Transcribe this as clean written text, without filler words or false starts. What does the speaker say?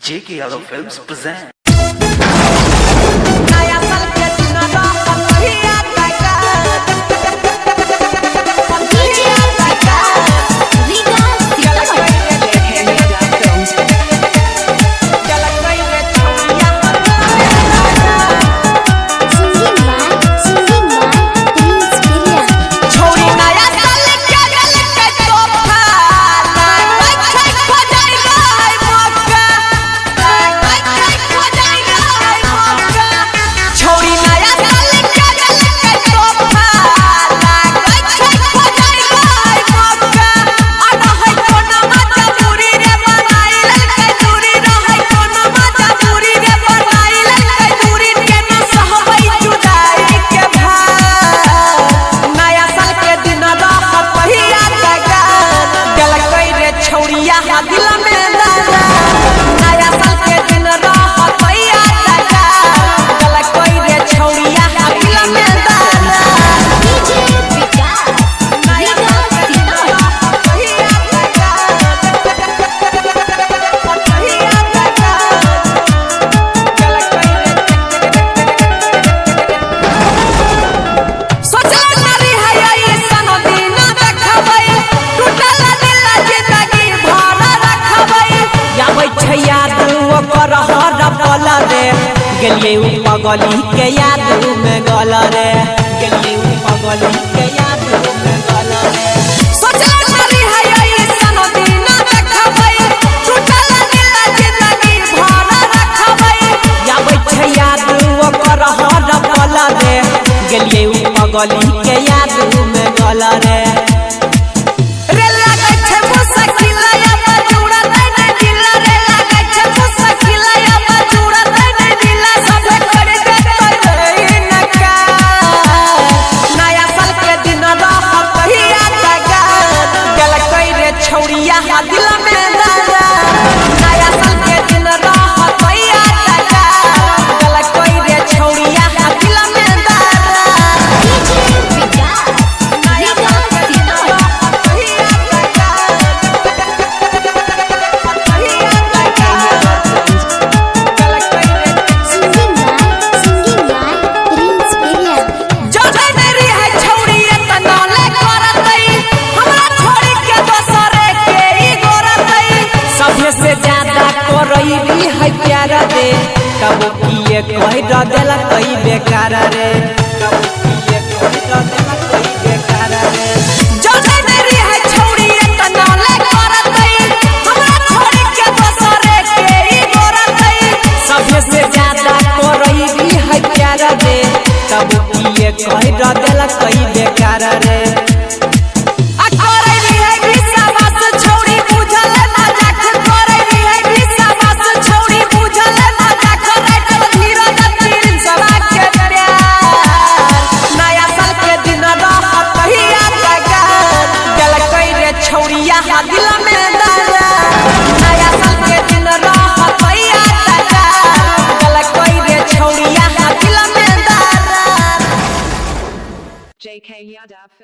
JK Yadav Films present. गेलिए पगली के याद में गला रे गेलिए पगली के याद में गला रे सोचला करी है ऐसन दिन देखबै टूटल दिल जिंदगी भर रखबै आबै छै याद ओकर हर पल रे गेलिए पगली के याद में गला रे रे लागै छै मुश्किल अब जुड़त नै दिल रे लागै छै मुश्किल अब जुड़त नै दिल सब कर देतै नका नया साल के दिन रह पहिया तका गल कई रे छौरिया दिल में दरा नया साल के दिन रह पहिया तका गल कई रे छौरिया दिल में दरा कबो किए कह देला कई बेकार रे कबो किए कह देला कई बेकार रे जने मेरी है छौड़ी इतना ले करतई हमरा छोड़ के दोसरे के ई गोरतई सबसे से ज्यादा करई भी है प्यार रे कबो किए कह देला कई बेकार रे दिल में दरा नया साल के दिन रह पहिया तका गल कोई रे छौरिया दिल में दरा JK Yadav